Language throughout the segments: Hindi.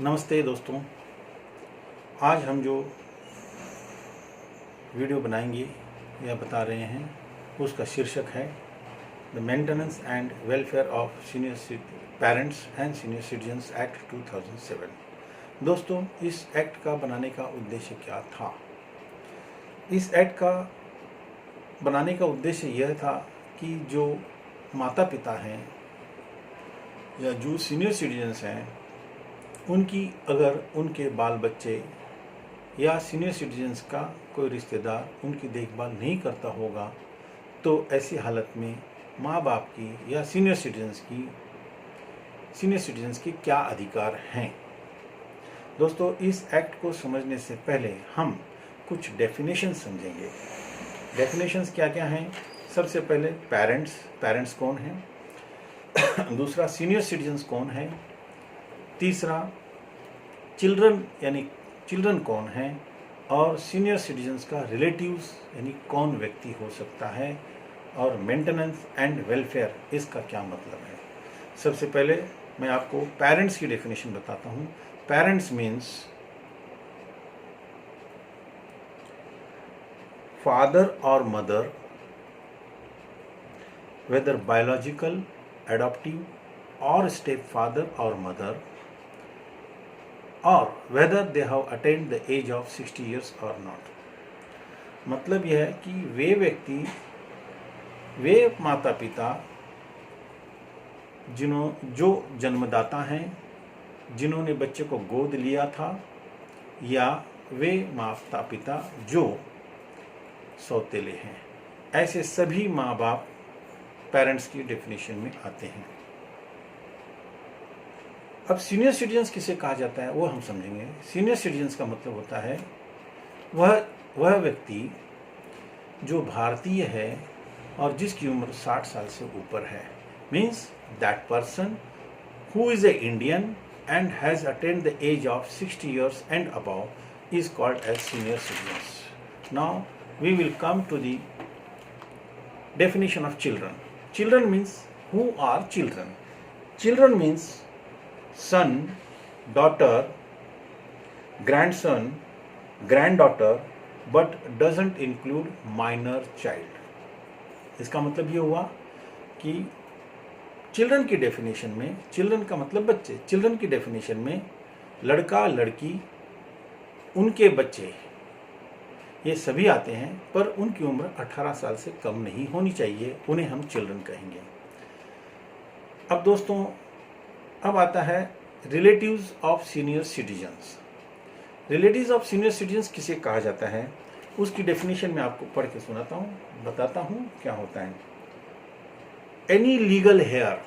नमस्ते दोस्तों। आज हम जो वीडियो बनाएंगे या बता रहे हैं उसका शीर्षक है the maintenance and welfare of senior parents and senior citizens act 2007। दोस्तों, इस एक्ट का बनाने का उद्देश्य क्या था? इस एक्ट का बनाने का उद्देश्य यह था कि जो माता पिता हैं या जो सीनियर सिटीजन्स हैं, उनकी अगर उनके बाल बच्चे या सीनियर सिटीजन्स का कोई रिश्तेदार उनकी देखभाल नहीं करता होगा तो ऐसी हालत में माँ बाप की या सीनियर सिटीजन्स की क्या अधिकार हैं। दोस्तों, इस एक्ट को समझने से पहले हम कुछ डेफिनेशन समझेंगे। डेफिनेशंस क्या क्या हैं? सबसे पहले पेरेंट्स कौन हैं। दूसरा, सीनियर सिटीजन्स कौन है। तीसरा, चिल्ड्रन कौन है। और सीनियर सिटीजन्स का रिलेटिव्स यानी कौन व्यक्ति हो सकता है। और मेंटेनेंस एंड वेलफेयर, इसका क्या मतलब है। सबसे पहले मैं आपको पेरेंट्स की डेफिनेशन बताता हूँ। पेरेंट्स मीन्स फादर और mother, whether biological, adoptive or stepfather or mother, or whether they have attained the age of 60 years or not। मतलब यह है कि वे माता पिता जो जन्मदाता हैं, जिन्होंने बच्चे को गोद लिया था, या वे माता पिता जो सौतेले हैं, ऐसे सभी माँ बाप पेरेंट्स की डेफिनेशन में आते हैं। अब सीनियर सिटीजन्स किसे कहा जाता है वो हम समझेंगे। सीनियर सिटीजन्स का मतलब होता है वह व्यक्ति जो भारतीय है और जिसकी उम्र 60 साल से ऊपर है। Means that person who is a Indian and has attained the age of 60 years and above is called as senior citizens. Now we will come to the definition of children. Children means who are children? Children means son, daughter, grandson, granddaughter, but doesn't include minor child. इसका मतलब ये हुआ कि चिल्ड्रन की डेफिनेशन में, चिल्ड्रन का मतलब बच्चे, चिल्ड्रन की डेफिनेशन में लड़का लड़की उनके बच्चे ये सभी आते हैं, पर उनकी उम्र 18 साल से कम नहीं होनी चाहिए, उन्हें हम चिल्ड्रन कहेंगे। अब दोस्तों, अब आता है relatives of senior citizens. Relatives of senior citizens किसे कहा जाता है उसकी डेफिनेशन में आपको पढ़ के सुनाता हूँ, बताता हूँ क्या होता है। Any legal heir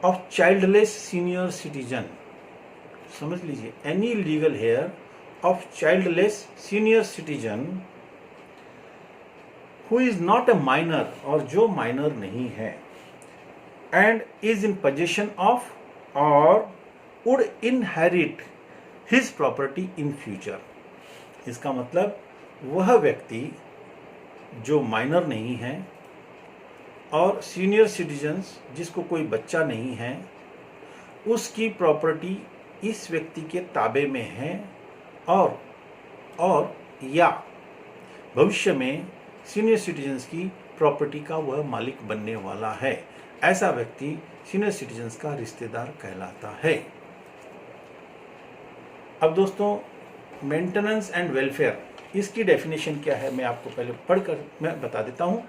of childless senior citizen, समझ लीजिए, any legal heir of childless senior citizen who is not a minor, और जो माइनर नहीं है, and is in possession of or would inherit his property in future। इसका मतलब वह व्यक्ति जो माइनर नहीं है और सीनियर सिटीजन्स जिसको कोई बच्चा नहीं है, उसकी प्रॉपर्टी इस व्यक्ति के ताबे में है और या भविष्य में सीनियर सिटीजन्स की प्रॉपर्टी का वह मालिक बनने वाला है। ऐसा व्यक्ति सीनियर सिटीजन्स का रिश्तेदार कहलाता है। अब दोस्तों, मेंटेनेंस एंड वेलफेयर, इसकी डेफिनेशन क्या है मैं आपको पहले पढ़कर मैं बता देता हूँ,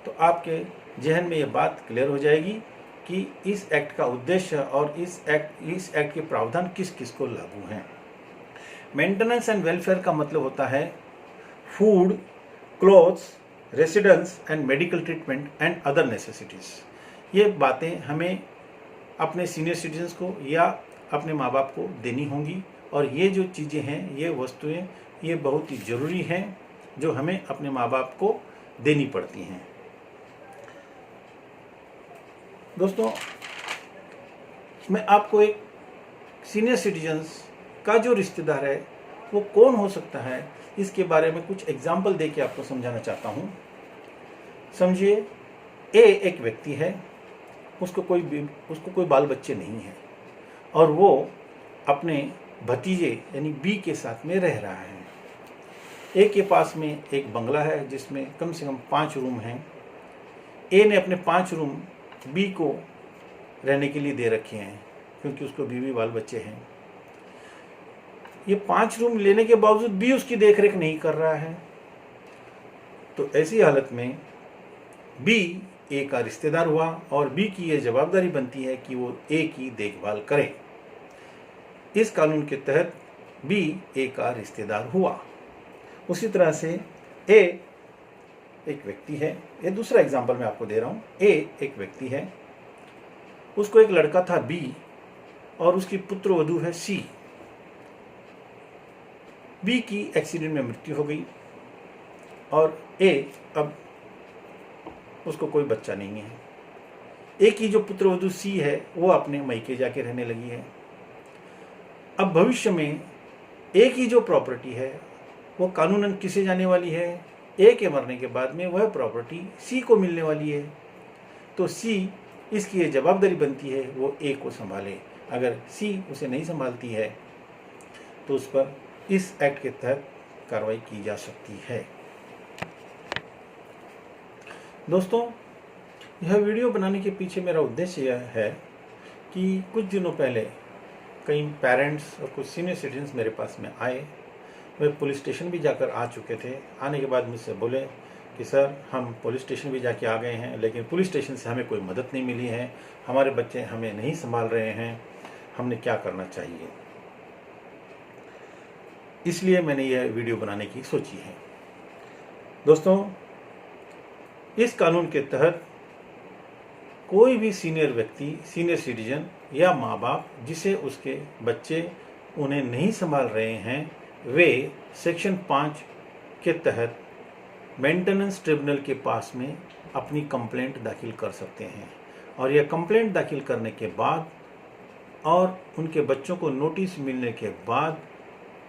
तो आपके जहन में यह बात क्लियर हो जाएगी कि इस एक्ट का उद्देश्य और इस एक्ट के प्रावधान किस किस को लागू हैं। मेंटेनेंस एंड वेलफेयर का मतलब होता है food, clothes, residence and medical treatment and other necessities. ये बातें हमें अपने सीनियर सिटीजन्स को या अपने माँ बाप को देनी होंगी, और ये जो चीज़ें हैं, ये वस्तुएं, ये बहुत ही ज़रूरी हैं जो हमें अपने माँ बाप को देनी पड़ती हैं। दोस्तों, मैं आपको एक सीनियर सिटीजन्स का जो रिश्तेदार है वो कौन हो सकता है इसके बारे में कुछ एग्जाम्पल दे के आपको समझाना चाहता हूँ। समझिए, ए एक व्यक्ति है, उसको कोई बाल बच्चे नहीं है, और वो अपने भतीजे यानी बी के साथ में रह रहा है। ए के पास में एक बंगला है जिसमें कम से कम 5 रूम हैं। ए ने अपने 5 रूम बी को रहने के लिए दे रखे हैं क्योंकि उसको बीवी बाल बच्चे हैं। ये 5 रूम लेने के बावजूद बी उसकी देखरेख नहीं कर रहा है। तो ऐसी हालत में बी ए का रिश्तेदार हुआ और बी की यह जवाबदारी बनती है कि वो ए की देखभाल करे। इस कानून के तहत बी ए का रिश्तेदार हुआ। उसी तरह से ए एक व्यक्ति है, ये दूसरा एग्जांपल मैं आपको दे रहा हूं। ए एक व्यक्ति है, उसको एक लड़का था बी और उसकी पुत्र वधू है सी। बी की एक्सीडेंट में मृत्यु हो गई और ए अब उसको कोई बच्चा नहीं है। ए की जो पुत्र वधू सी है वो अपने मायके जाके रहने लगी है। अब भविष्य में ए की जो प्रॉपर्टी है वो कानूनन किसे जाने वाली है? ए के मरने के बाद में वह प्रॉपर्टी सी को मिलने वाली है। तो सी इसकी ये जवाबदारी बनती है वो ए को संभाले। अगर सी उसे नहीं संभालती है तो उस पर इस एक्ट के तहत कार्रवाई की जा सकती है। दोस्तों, यह वीडियो बनाने के पीछे मेरा उद्देश्य यह है कि कुछ दिनों पहले कई पेरेंट्स और कुछ सीनियर सिटीजन्स मेरे पास में आए। वे पुलिस स्टेशन भी जाकर आ चुके थे। आने के बाद मुझसे बोले कि सर, हम पुलिस स्टेशन भी जाके आ गए हैं लेकिन पुलिस स्टेशन से हमें कोई मदद नहीं मिली है, हमारे बच्चे हमें नहीं संभाल रहे हैं, हमने क्या करना चाहिए। इसलिए मैंने यह वीडियो बनाने की सोची है। दोस्तों, इस कानून के तहत कोई भी सीनियर व्यक्ति, सीनियर सिटीजन या माँ बाप जिसे उसके बच्चे उन्हें नहीं संभाल रहे हैं, वे सेक्शन 5 के तहत मेंटेनेंस ट्रिब्यूनल के पास में अपनी कंप्लेंट दाखिल कर सकते हैं। और यह कंप्लेंट दाखिल करने के बाद और उनके बच्चों को नोटिस मिलने के बाद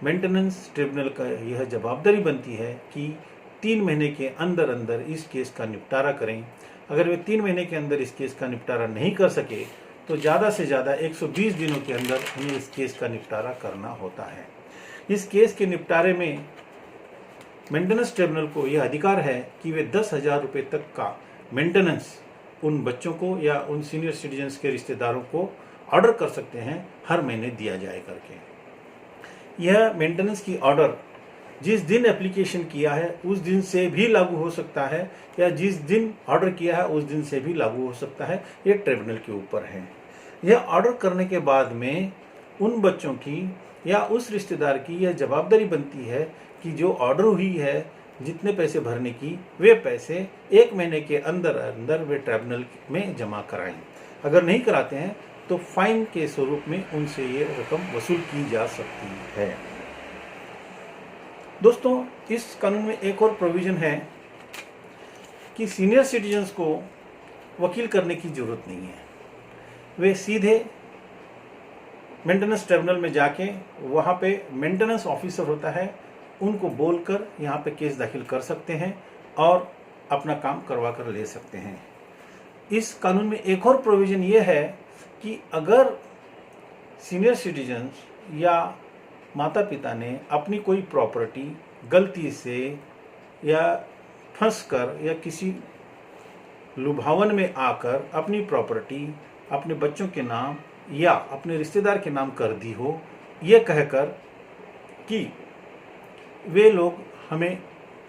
मेंटेनेंस ट्रिब्यूनल का यह जवाबदारी बनती है कि 3 महीने के अंदर अंदर इस केस का निपटारा करें। अगर वे 3 महीने के अंदर इस केस का निपटारा नहीं कर सके तो ज़्यादा से ज़्यादा 120 दिनों के अंदर हमें इस केस का निपटारा करना होता है। इस केस के निपटारे में मेंटेनेंस ट्रिब्यूनल को यह अधिकार है कि वे 10,000 रुपये तक का मेंटेनेंस उन बच्चों को या उन सीनियर सिटीजन्स के रिश्तेदारों को ऑर्डर कर सकते हैं हर महीने दिया जाए करके। यह मेंटेनेंस की ऑर्डर जिस दिन एप्लीकेशन किया है उस दिन से भी लागू हो सकता है या जिस दिन ऑर्डर किया है उस दिन से भी लागू हो सकता है। यह ट्रिब्यूनल के ऊपर है। यह ऑर्डर करने के बाद में उन बच्चों की या उस रिश्तेदार की यह जवाबदारी बनती है कि जो ऑर्डर हुई है जितने पैसे भरने की, वे पैसे 1 महीने के अंदर अंदर वे ट्रिब्यूनल में जमा कराएं। अगर नहीं कराते हैं तो फाइन के स्वरूप में उनसे ये रकम वसूल की जा सकती है। दोस्तों, इस कानून में एक और प्रोविजन है कि सीनियर सिटीजन्स को वकील करने की जरूरत नहीं है। वे सीधे मेंटेनेंस ट्रिब्यूनल में जाके वहाँ पे मेंटेनेंस ऑफिसर होता है, उनको बोलकर यहाँ पे केस दाखिल कर सकते हैं और अपना काम करवा कर ले सकते हैं। इस कानून में एक और प्रोविज़न ये है कि अगर सीनियर सिटीजन्स या माता पिता ने अपनी कोई प्रॉपर्टी गलती से या फंसकर या किसी लुभावन में आकर अपनी प्रॉपर्टी अपने बच्चों के नाम या अपने रिश्तेदार के नाम कर दी हो, ये कहकर कि वे लोग हमें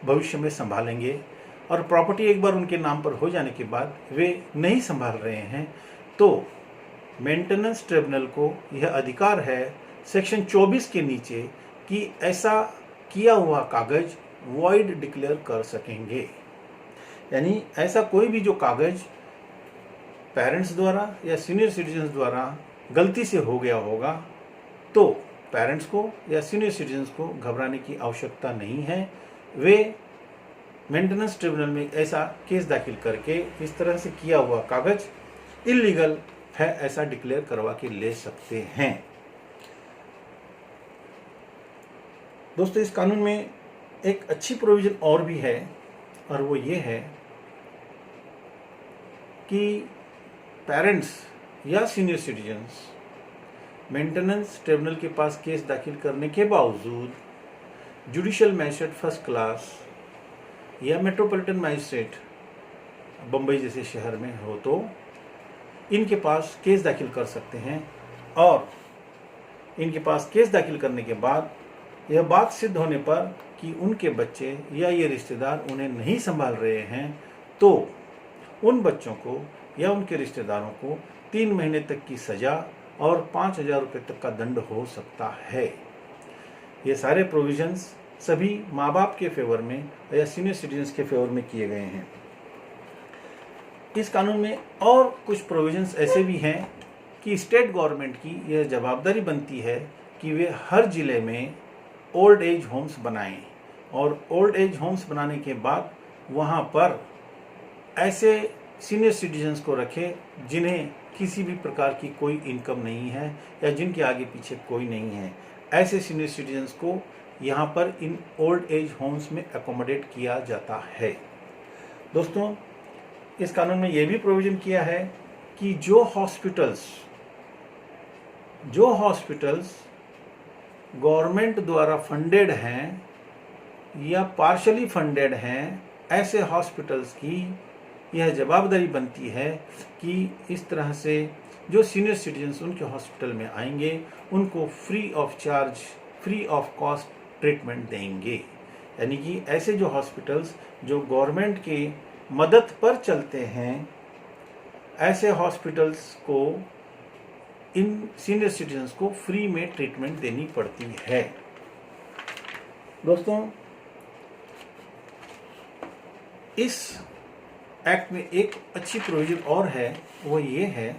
भविष्य में संभालेंगे और प्रॉपर्टी एक बार उनके नाम पर हो जाने के बाद वे नहीं संभाल रहे हैं, तो मेंटेनेंस ट्रिब्यूनल को यह अधिकार है सेक्शन 24 के नीचे कि ऐसा किया हुआ कागज वॉइड डिक्लेयर कर सकेंगे। यानी ऐसा कोई भी जो कागज पेरेंट्स द्वारा या सीनियर सिटीजन्स द्वारा गलती से हो गया होगा, तो पेरेंट्स को या सीनियर सिटीजन्स को घबराने की आवश्यकता नहीं है। वे मेंटेनेंस ट्रिब्यूनल में ऐसा केस दाखिल करके इस तरह से किया हुआ कागज इलीगल है ऐसा डिक्लेयर करवा के ले सकते हैं। दोस्तों, इस कानून में एक अच्छी प्रोविजन और भी है और वो ये है कि पेरेंट्स या सीनियर सिटीजन्स मेंटेनेंस ट्रिब्यूनल के पास केस दाखिल करने के बावजूद जुडिशियल मैजिस्ट्रेट फर्स्ट क्लास या मेट्रोपॉलिटन मैजिस्ट्रेट बम्बई जैसे शहर में हो तो इनके पास केस दाखिल कर सकते हैं, और इनके पास केस दाखिल करने के बाद यह बात सिद्ध होने पर कि उनके बच्चे या ये रिश्तेदार उन्हें नहीं संभाल रहे हैं तो उन बच्चों को या उनके रिश्तेदारों को 3 महीने तक की सज़ा और 5,000 रुपये तक का दंड हो सकता है। ये सारे प्रोविजंस सभी माँ बाप के फेवर में या सीनियर सिटीजन्स के फेवर में किए गए हैं। इस कानून में और कुछ प्रोविजंस ऐसे भी हैं कि स्टेट गवर्नमेंट की यह जवाबदारी बनती है कि वे हर ज़िले में ओल्ड एज होम्स बनाएं, और ओल्ड एज होम्स बनाने के बाद वहाँ पर ऐसे सीनियर सिटीजन्स को रखें जिन्हें किसी भी प्रकार की कोई इनकम नहीं है या जिनके आगे पीछे कोई नहीं है। ऐसे सीनियर सिटीजन्स को यहाँ पर इन ओल्ड एज होम्स में अकोमोडेट किया जाता है। दोस्तों, इस कानून में यह भी प्रोविज़न किया है कि जो हॉस्पिटल्स गवर्नमेंट द्वारा फंडेड हैं या पार्शली फंडेड हैं, ऐसे हॉस्पिटल्स की यह जवाबदारी बनती है कि इस तरह से जो सीनियर सिटीजन्स उनके हॉस्पिटल में आएंगे उनको free of charge, free of cost treatment देंगे। यानी कि ऐसे जो हॉस्पिटल्स जो गवर्नमेंट के मदद पर चलते हैं, ऐसे हॉस्पिटल्स को इन सीनियर सिटीजन्स को फ्री में ट्रीटमेंट देनी पड़ती है। दोस्तों, इस एक्ट में एक अच्छी प्रोविजन और है, वो ये है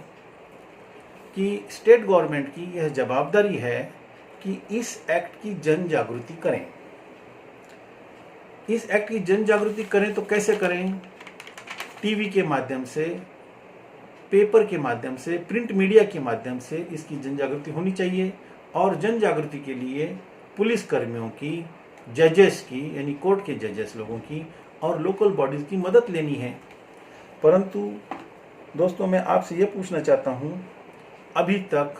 कि स्टेट गवर्नमेंट की यह जवाबदारी है कि इस एक्ट की जन जागृति करें। इस एक्ट की जन जागृति करें तो कैसे करें? टीवी के माध्यम से, पेपर के माध्यम से, प्रिंट मीडिया के माध्यम से इसकी जन जागृति होनी चाहिए, और जन जागृति के लिए पुलिस कर्मियों की, जजेस की यानी कोर्ट के जजेस लोगों की और लोकल बॉडीज़ की मदद लेनी है। परंतु दोस्तों, मैं आपसे ये पूछना चाहता हूँ, अभी तक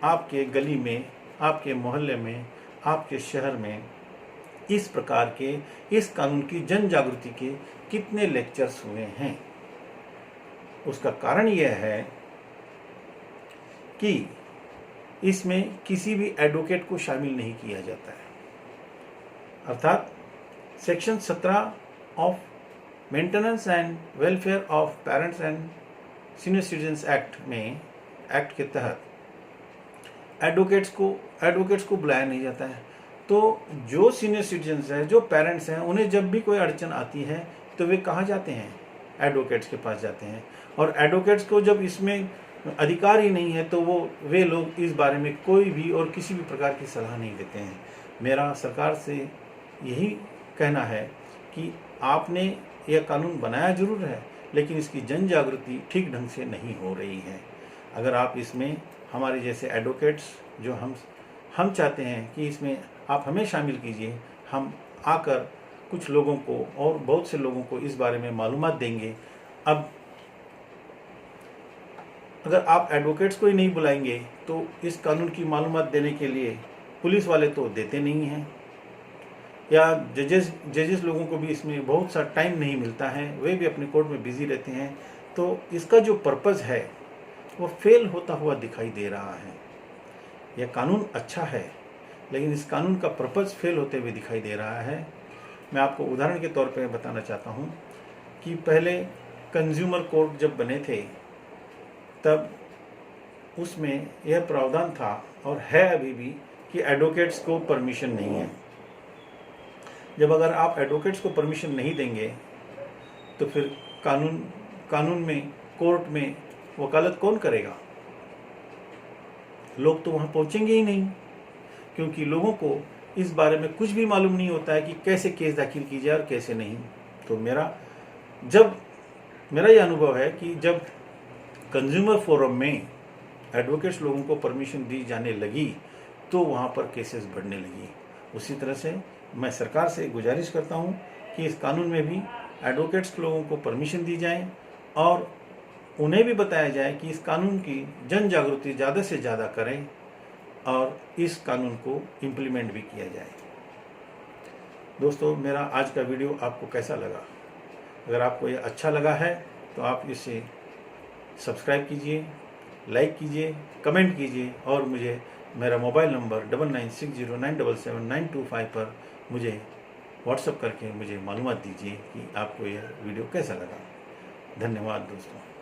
आपके गली में, आपके मोहल्ले में, आपके शहर में इस प्रकार के, इस कानून की जन जागृति के कितने लेक्चर्स हुए हैं? उसका कारण यह है कि इसमें किसी भी एडवोकेट को शामिल नहीं किया जाता है। अर्थात section 17 of maintenance and welfare of parents and senior citizens act के तहत एडवोकेट्स को बुलाया नहीं जाता है। तो जो सीनियर सिटीजन्स हैं, जो पेरेंट्स हैं, उन्हें जब भी कोई अड़चन आती है तो वे कहाँ जाते हैं? एडवोकेट्स के पास जाते हैं। और एडवोकेट्स को जब इसमें अधिकार ही नहीं है तो वे लोग इस बारे में कोई भी और किसी भी प्रकार की सलाह नहीं देते हैं। मेरा सरकार से यही कहना है कि आपने यह कानून बनाया जरूर है, लेकिन इसकी जन जागृति ठीक ढंग से नहीं हो रही है। अगर आप इसमें हमारे जैसे एडवोकेट्स जो हम चाहते हैं कि इसमें आप हमें शामिल कीजिए, हम आकर कुछ लोगों को और बहुत से लोगों को इस बारे में मालूमात देंगे। अब अगर आप एडवोकेट्स को ही नहीं बुलाएंगे तो इस कानून की मालूमात देने के लिए पुलिस वाले तो देते नहीं हैं, या जजेस लोगों को भी इसमें बहुत सा टाइम नहीं मिलता है, वे भी अपने कोर्ट में बिजी रहते हैं। तो इसका जो पर्पज़ है वो फेल होता हुआ दिखाई दे रहा है। यह कानून अच्छा है, लेकिन इस कानून का पर्पज़ फेल होते हुए दिखाई दे रहा है। मैं आपको उदाहरण के तौर पे बताना चाहता हूँ कि पहले कंज्यूमर कोर्ट जब बने थे तब उसमें यह प्रावधान था, और है अभी भी, कि एडवोकेट्स को परमिशन नहीं है। जब अगर आप एडवोकेट्स को परमिशन नहीं देंगे तो फिर कानून में, कोर्ट में वकालत कौन करेगा? लोग तो वहाँ पहुँचेंगे ही नहीं, क्योंकि लोगों को इस बारे में कुछ भी मालूम नहीं होता है कि कैसे केस दाखिल की जाए और कैसे नहीं। तो मेरा यह अनुभव है कि जब कंज्यूमर फोरम में एडवोकेट्स लोगों को परमिशन दी जाने लगी तो वहाँ पर केसेस बढ़ने लगी। उसी तरह से मैं सरकार से गुजारिश करता हूँ कि इस कानून में भी एडवोकेट्स लोगों को परमिशन दी जाए और उन्हें भी बताया जाए कि इस कानून की जन जागृति ज़्यादा से ज़्यादा करें, और इस कानून को इम्प्लीमेंट भी किया जाए। दोस्तों, मेरा आज का वीडियो आपको कैसा लगा? अगर आपको ये अच्छा लगा है तो आप इसे सब्सक्राइब कीजिए, लाइक कीजिए, कमेंट कीजिए और मुझे मेरा मोबाइल नंबर 9960977925 पर मुझे व्हाट्सएप करके मुझे मालूमात दीजिए कि आपको यह वीडियो कैसा लगा। धन्यवाद दोस्तों।